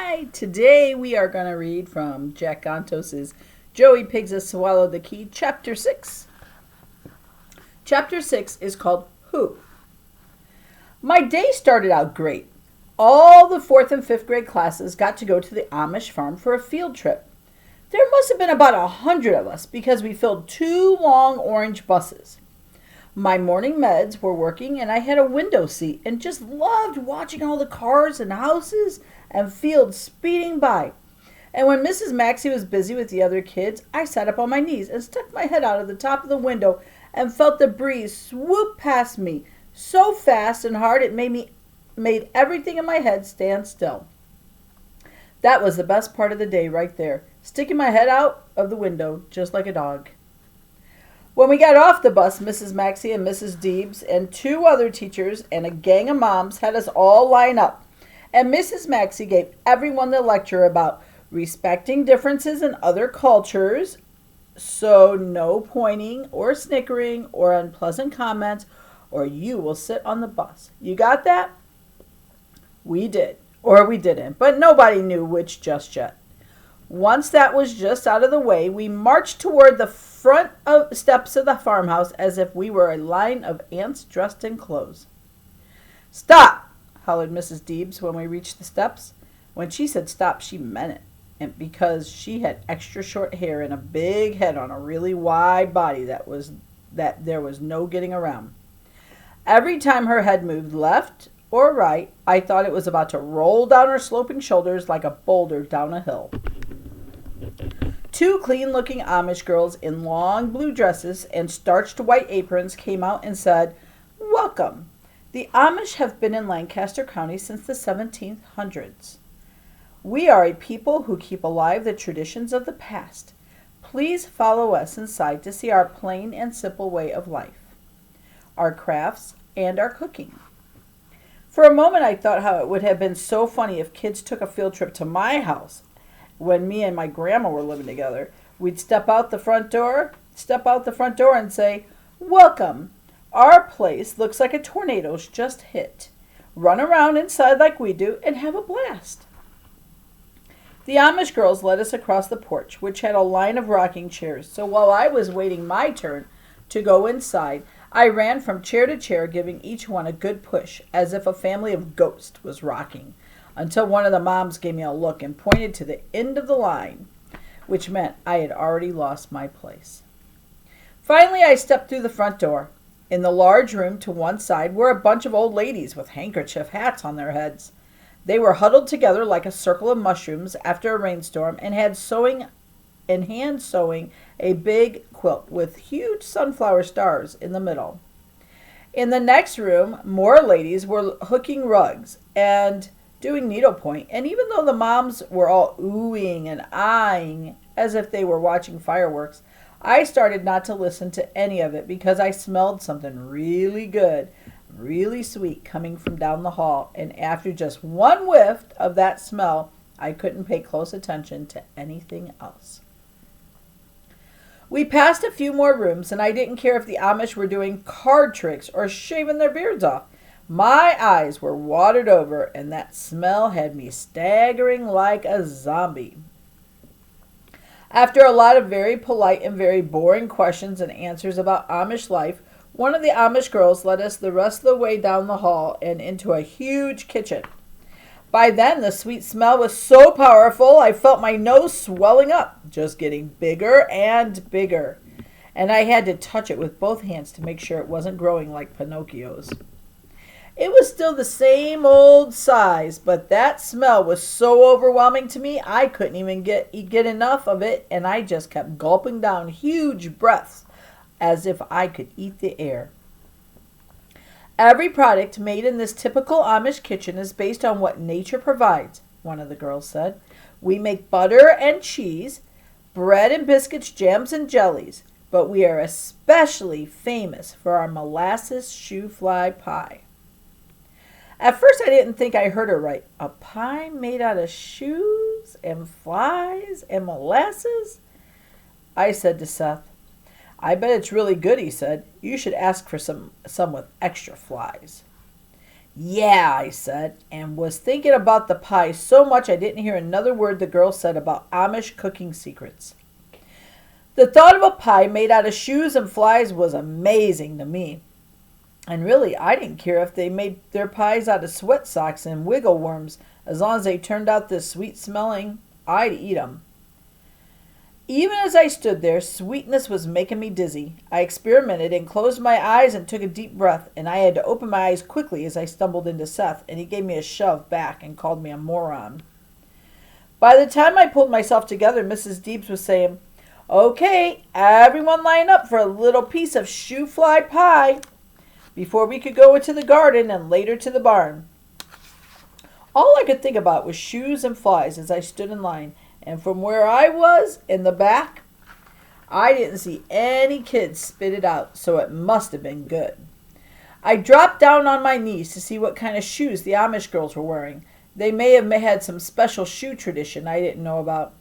Hi! Today we are going to read from Jack Gantos' Joey Pigza Swallowed the Key, Chapter 6. Chapter 6 is called Who? My day started out great. All the 4th and 5th grade classes got to go to the Amish farm for a field trip. There must have been about 100 of us because we filled 2 long orange buses. My morning meds were working and I had a window seat and just loved watching all the cars and houses and fields speeding by. And when Mrs. Maxey was busy with the other kids, I sat up on my knees and stuck my head out of the top of the window and felt the breeze swoop past me so fast and hard it made everything in my head stand still. That was the best part of the day right there, sticking my head out of the window just like a dog. When we got off the bus, Mrs. Maxey and Mrs. Deebs and 2 other teachers and a gang of moms had us all line up. And Mrs. Maxey gave everyone the lecture about respecting differences in other cultures, so no pointing or snickering or unpleasant comments, or you will sit on the bus. You got that? We did, or we didn't, but nobody knew which just yet. Once that was just out of the way, we marched toward the front steps of the farmhouse as if we were a line of ants dressed in clothes. "Stop!" hollered Mrs. Deebs when we reached the steps. When she said stop, she meant it, and because she had extra short hair and a big head on a really wide body that there was no getting around. Every time her head moved left or right, I thought it was about to roll down her sloping shoulders like a boulder down a hill. 2 clean-looking Amish girls in long blue dresses and starched white aprons came out and said, "Welcome. The Amish have been in Lancaster County since the 1700s. We are a people who keep alive the traditions of the past. Please follow us inside to see our plain and simple way of life, our crafts, and our cooking." For a moment I thought how it would have been so funny if kids took a field trip to my house when me and my grandma were living together. We'd step out the front door and say, "Welcome. Our place looks like a tornado's just hit. Run around inside like we do and have a blast." The Amish girls led us across the porch, which had a line of rocking chairs. So while I was waiting my turn to go inside, I ran from chair to chair, giving each one a good push, as if a family of ghosts was rocking, until one of the moms gave me a look and pointed to the end of the line, which meant I had already lost my place. Finally, I stepped through the front door. In the large room to one side were a bunch of old ladies with handkerchief hats on their heads. They were huddled together like a circle of mushrooms after a rainstorm and had hand sewing a big quilt with huge sunflower stars in the middle. In the next room, more ladies were hooking rugs and doing needlepoint, and even though the moms were all oohing and eyeing as if they were watching fireworks, I started not to listen to any of it because I smelled something really good, really sweet coming from down the hall, and after just one whiff of that smell, I couldn't pay close attention to anything else. We passed a few more rooms, and I didn't care if the Amish were doing card tricks or shaving their beards off. My eyes were watered over, and that smell had me staggering like a zombie. After a lot of very polite and very boring questions and answers about Amish life, one of the Amish girls led us the rest of the way down the hall and into a huge kitchen. By then, the sweet smell was so powerful, I felt my nose swelling up, just getting bigger and bigger. And I had to touch it with both hands to make sure it wasn't growing like Pinocchio's. It was still the same old size, but that smell was so overwhelming to me, I couldn't even get enough of it, and I just kept gulping down huge breaths as if I could eat the air. "Every product made in this typical Amish kitchen is based on what nature provides," one of the girls said. "We make butter and cheese, bread and biscuits, jams and jellies, but we are especially famous for our molasses shoefly pie." At first I didn't think I heard her right. A pie made out of shoes and flies and molasses? I said to Seth, "I bet it's really good," he said. "You should ask for some with extra flies." Yeah, I said, and was thinking about the pie so much I didn't hear another word the girl said about Amish cooking secrets. The thought of a pie made out of shoes and flies was amazing to me. And really, I didn't care if they made their pies out of sweat socks and wiggle worms, as long as they turned out this sweet smelling, I'd eat 'em. Even as I stood there, sweetness was making me dizzy. I experimented and closed my eyes and took a deep breath, and I had to open my eyes quickly as I stumbled into Seth, and he gave me a shove back and called me a moron. By the time I pulled myself together, Mrs. Deeps was saying, "Okay, everyone line up for a little piece of shoefly pie," before we could go into the garden and later to the barn. All I could think about was shoes and flies as I stood in line, and from where I was, in the back, I didn't see any kids spit it out, so it must have been good. I dropped down on my knees to see what kind of shoes the Amish girls were wearing. They may have had some special shoe tradition I didn't know about.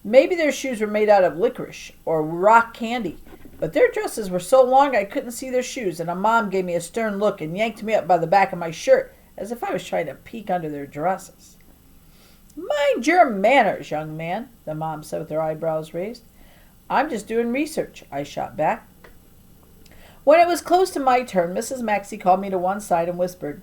Maybe their shoes were made out of licorice or rock candy, but their dresses were so long I couldn't see their shoes, and a mom gave me a stern look and yanked me up by the back of my shirt as if I was trying to peek under their dresses. "Mind your manners, young man," the mom said with her eyebrows raised. "I'm just doing research," I shot back. When it was close to my turn, Mrs. Maxey called me to one side and whispered,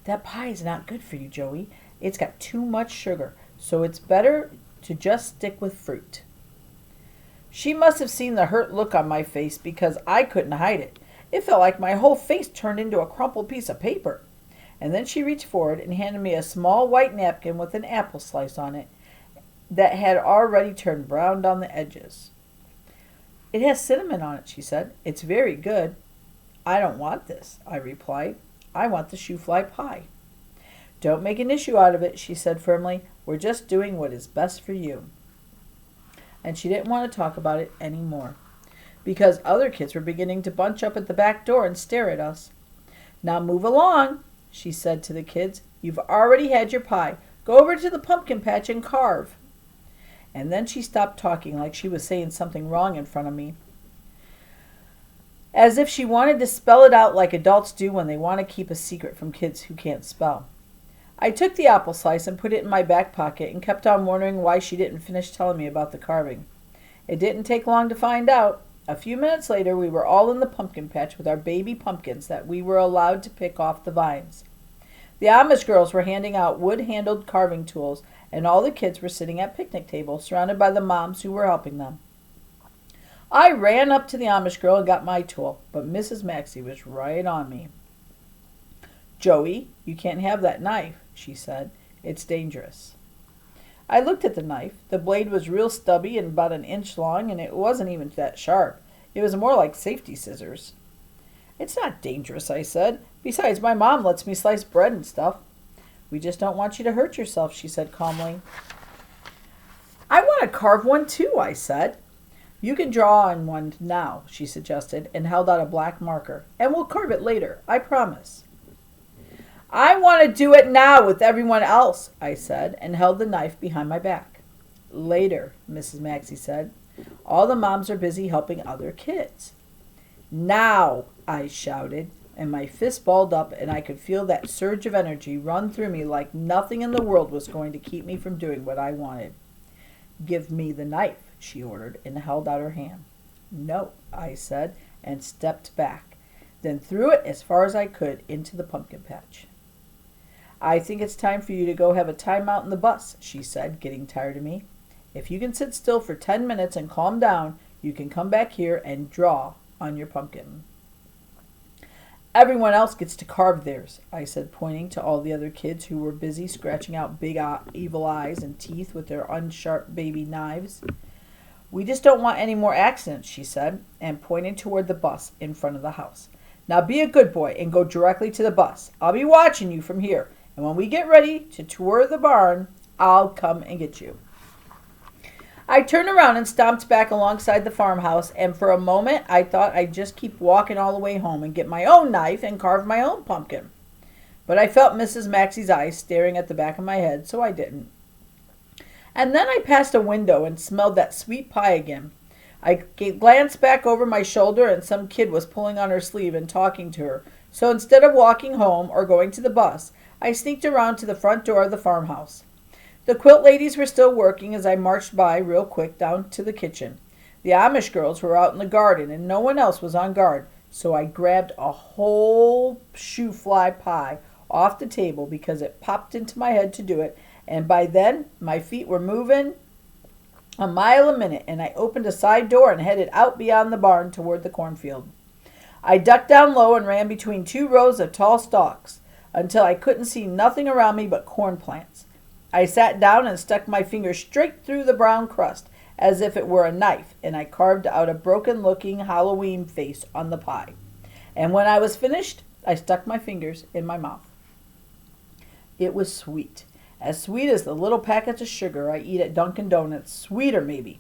"That pie is not good for you, Joey. It's got too much sugar, so it's better to just stick with fruit." She must have seen the hurt look on my face because I couldn't hide it. It felt like my whole face turned into a crumpled piece of paper. And then she reached forward and handed me a small white napkin with an apple slice on it that had already turned brown down the edges. "It has cinnamon on it," she said. "It's very good." "I don't want this," I replied. "I want the shoefly pie." "Don't make an issue out of it," she said firmly. "We're just doing what is best for you." And she didn't want to talk about it any more, because other kids were beginning to bunch up at the back door and stare at us. "Now move along," she said to the kids. "You've already had your pie. Go over to the pumpkin patch and carve." And then she stopped talking like she was saying something wrong in front of me, as if she wanted to spell it out like adults do when they want to keep a secret from kids who can't spell. I took the apple slice and put it in my back pocket and kept on wondering why she didn't finish telling me about the carving. It didn't take long to find out. A few minutes later, we were all in the pumpkin patch with our baby pumpkins that we were allowed to pick off the vines. The Amish girls were handing out wood-handled carving tools, and all the kids were sitting at picnic tables, surrounded by the moms who were helping them. I ran up to the Amish girl and got my tool, but Mrs. Maxey was right on me. "Joey, you can't have that knife," she said. "It's dangerous." I looked at the knife. The blade was real stubby and about an inch long, and it wasn't even that sharp. It was more like safety scissors. "It's not dangerous," I said. "Besides, my mom lets me slice bread and stuff." "We just don't want you to hurt yourself," she said calmly. "I want to carve one too," I said. "You can draw on one now," she suggested, and held out a black marker. "And we'll carve it later, I promise." "I want to do it now with everyone else," I said, and held the knife behind my back. "Later," Mrs. Maxey said. "All the moms are busy helping other kids." "Now," I shouted, and my fist balled up, and I could feel that surge of energy run through me like nothing in the world was going to keep me from doing what I wanted. "Give me the knife," she ordered, and held out her hand. "No," I said, and stepped back, then threw it as far as I could into the pumpkin patch. "I think it's time for you to go have a time out in the bus," she said, getting tired of me. "If you can sit still for 10 minutes and calm down, you can come back here and draw on your pumpkin." "Everyone else gets to carve theirs," I said, pointing to all the other kids who were busy scratching out big evil eyes and teeth with their unsharp baby knives. "We just don't want any more accidents," she said, and pointed toward the bus in front of the house. "Now be a good boy and go directly to the bus. I'll be watching you from here, and when we get ready to tour the barn, I'll come and get you." I turned around and stomped back alongside the farmhouse, and for a moment I thought I'd just keep walking all the way home and get my own knife and carve my own pumpkin. But I felt Mrs. Maxey's eyes staring at the back of my head, so I didn't. And then I passed a window and smelled that sweet pie again. I glanced back over my shoulder, and some kid was pulling on her sleeve and talking to her, So instead of walking home or going to the bus, I sneaked around to the front door of the farmhouse. The quilt ladies were still working as I marched by real quick down to the kitchen. The Amish girls were out in the garden and no one else was on guard, so I grabbed a whole Shoefly Pie off the table because it popped into my head to do it, and by then my feet were moving a mile a minute, and I opened a side door and headed out beyond the barn toward the cornfield. I ducked down low and ran between 2 rows of tall stalks until I couldn't see nothing around me but corn plants. I sat down and stuck my finger straight through the brown crust as if it were a knife, and I carved out a broken-looking Halloween face on the pie. And when I was finished, I stuck my fingers in my mouth. It was sweet. As sweet as the little packets of sugar I eat at Dunkin' Donuts. Sweeter, maybe.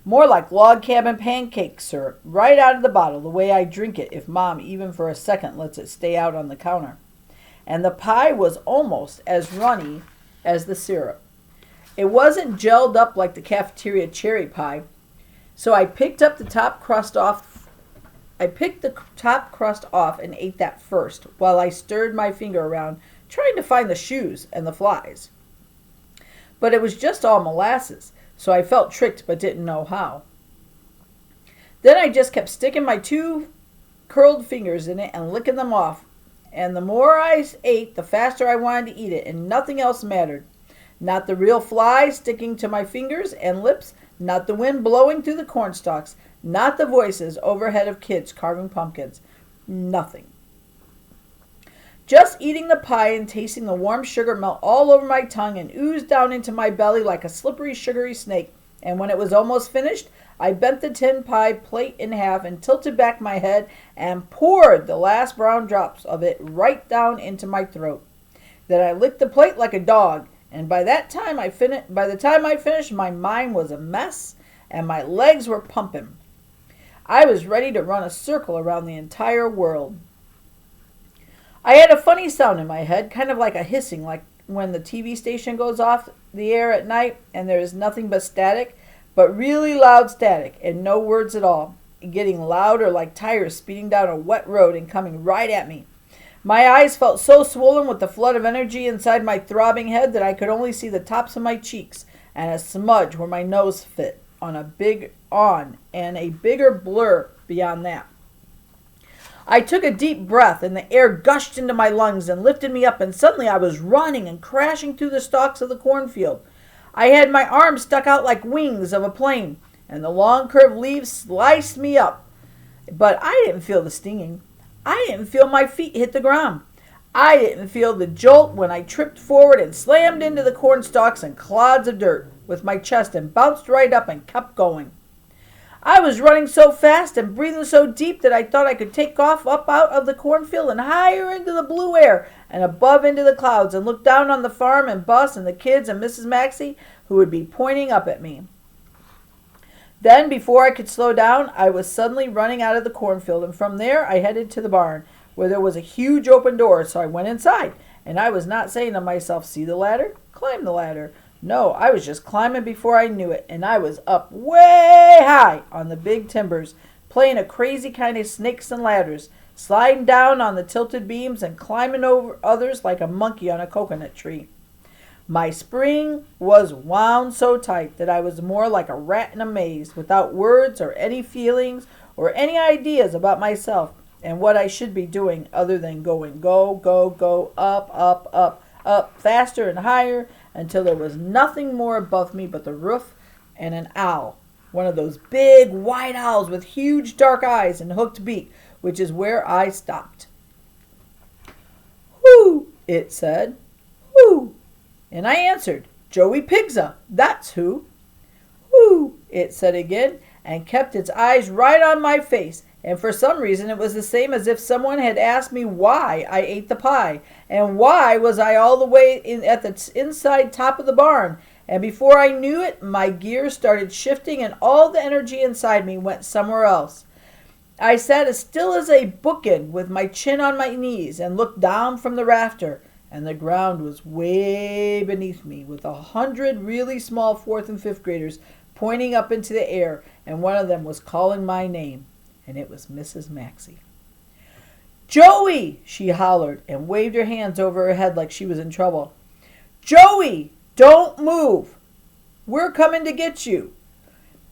More like log cabin pancake syrup, right out of the bottle, the way I drink it if Mom even for a second lets it stay out on the counter. And the pie was almost as runny as the syrup. It wasn't gelled up like the cafeteria cherry pie, so I picked the top crust off and ate that first, while I stirred my finger around, trying to find the shoes and the flies. But it was just all molasses, so I felt tricked but didn't know how. Then I just kept sticking my 2 curled fingers in it and licking them off, and the more I ate, the faster I wanted to eat it, and nothing else mattered. Not the real flies sticking to my fingers and lips, not the wind blowing through the corn stalks, not the voices overhead of kids carving pumpkins. Nothing. Just eating the pie and tasting the warm sugar melt all over my tongue and ooze down into my belly like a slippery, sugary snake. And when it was almost finished, I bent the tin pie plate in half and tilted back my head and poured the last brown drops of it right down into my throat. Then I licked the plate like a dog, and by the time I finished, my mind was a mess and my legs were pumping. I was ready to run a circle around the entire world. I had a funny sound in my head, kind of like a hissing, like when the TV station goes off the air at night and there is nothing but static, but really loud static and no words at all, getting louder like tires speeding down a wet road and coming right at me. My eyes felt so swollen with the flood of energy inside my throbbing head that I could only see the tops of my cheeks and a smudge where my nose fit and a bigger blur beyond that. I took a deep breath and the air gushed into my lungs and lifted me up, and suddenly I was running and crashing through the stalks of the cornfield. I had my arms stuck out like wings of a plane, and the long curved leaves sliced me up. But I didn't feel the stinging. I didn't feel my feet hit the ground. I didn't feel the jolt when I tripped forward and slammed into the corn stalks and clods of dirt with my chest and bounced right up and kept going. I was running so fast and breathing so deep that I thought I could take off up out of the cornfield and higher into the blue air and above into the clouds and look down on the farm and bus and the kids and Mrs. Maxey, who would be pointing up at me. Then, before I could slow down, I was suddenly running out of the cornfield, and from there I headed to the barn, where there was a huge open door, so I went inside, and I was not saying to myself, see the ladder? Climb the ladder. No, I was just climbing before I knew it, and I was up way high on the big timbers, playing a crazy kind of snakes and ladders, sliding down on the tilted beams and climbing over others like a monkey on a coconut tree. My spring was wound so tight that I was more like a rat in a maze, without words or any feelings or any ideas about myself and what I should be doing other than going go, up, faster and higher, until there was nothing more above me but the roof and an owl, one of those big white owls with huge dark eyes and hooked beak, which is where I stopped. "Who?" it said. "Who?" And I answered, "Joey Pigza, that's who." "Who?" it said again, and kept its eyes right on my face, and for some reason it was the same as if someone had asked me why I ate the pie, and why was I all the way at the inside top of the barn, and before I knew it, my gears started shifting and all the energy inside me went somewhere else. I sat as still as a bookend with my chin on my knees and looked down from the rafter, and the ground was way beneath me, with 100 really small 4th and 5th graders pointing up into the air, and one of them was calling my name, and it was Mrs. Maxey. "Joey!" she hollered and waved her hands over her head like she was in trouble. "Joey, don't move. We're coming to get you."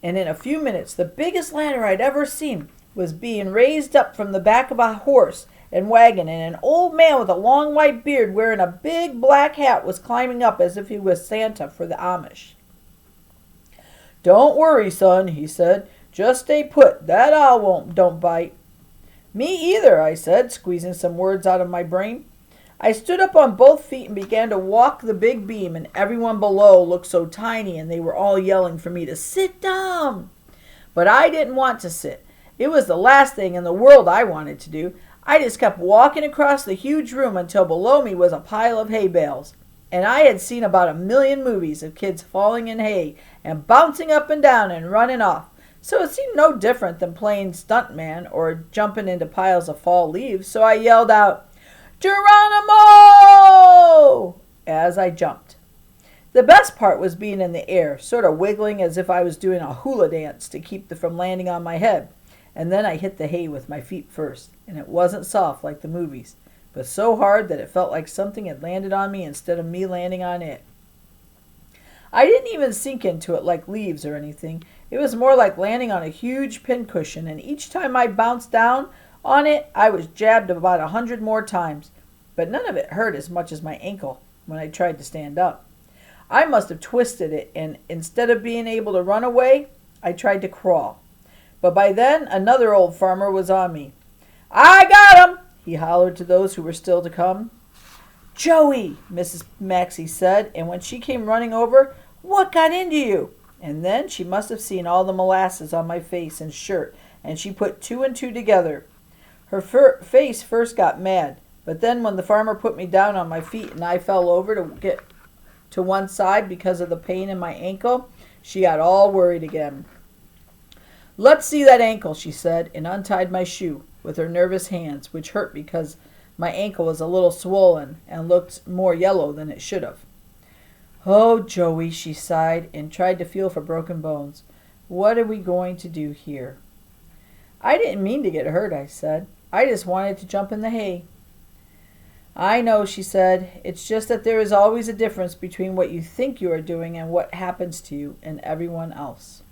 And in a few minutes, the biggest ladder I'd ever seen was being raised up from the back of a horse and wagon, and an old man with a long white beard wearing a big black hat was climbing up as if he was Santa for the Amish. "Don't worry, son," he said. "Just stay put. That owl don't bite." "Me either," I said, squeezing some words out of my brain. I stood up on both feet and began to walk the big beam, and everyone below looked so tiny, and they were all yelling for me to sit down. But I didn't want to sit. It was the last thing in the world I wanted to do. I just kept walking across the huge room until below me was a pile of hay bales. And I had seen about 1,000,000 movies of kids falling in hay and bouncing up and down and running off. So it seemed no different than playing stuntman or jumping into piles of fall leaves. So I yelled out, "Geronimo!" as I jumped. The best part was being in the air, sort of wiggling as if I was doing a hula dance to keep it from landing on my head. And then I hit the hay with my feet first, and it wasn't soft like the movies, but so hard that it felt like something had landed on me instead of me landing on it. I didn't even sink into it like leaves or anything. It was more like landing on a huge pincushion, and each time I bounced down on it, I was jabbed about 100 more times, but none of it hurt as much as my ankle when I tried to stand up. I must have twisted it, and instead of being able to run away, I tried to crawl. But by then, another old farmer was on me. "I got him!" he hollered to those who were still to come. "Joey," Mrs. Maxey said, and when she came running over, "What got into you?" And then she must have seen all the molasses on my face and shirt, and she put two and two together. Her face first got mad, but then when the farmer put me down on my feet and I fell over to get to one side because of the pain in my ankle, she got all worried again. "Let's see that ankle," she said, and untied my shoe with her nervous hands, which hurt because my ankle was a little swollen and looked more yellow than it should have. "Oh, Joey," she sighed and tried to feel for broken bones. "What are we going to do here?" "I didn't mean to get hurt," I said. "I just wanted to jump in the hay." "I know," she said. "It's just that there is always a difference between what you think you are doing and what happens to you and everyone else."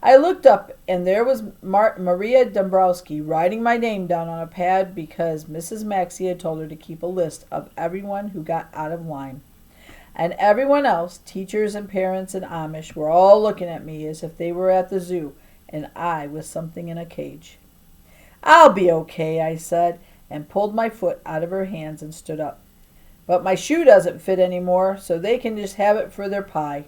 I looked up, and there was Maria Dombrowski writing my name down on a pad because Mrs. Maxey had told her to keep a list of everyone who got out of line. And everyone else, teachers and parents and Amish, were all looking at me as if they were at the zoo and I was something in a cage. "I'll be okay," I said, and pulled my foot out of her hands and stood up. "But my shoe doesn't fit anymore, so they can just have it for their pie."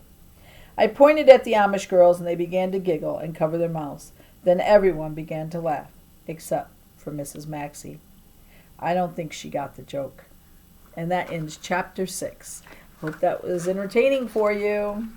I pointed at the Amish girls, and they began to giggle and cover their mouths. Then everyone began to laugh, except for Mrs. Maxey. I don't think she got the joke. And that ends Chapter 6. Hope that was entertaining for you.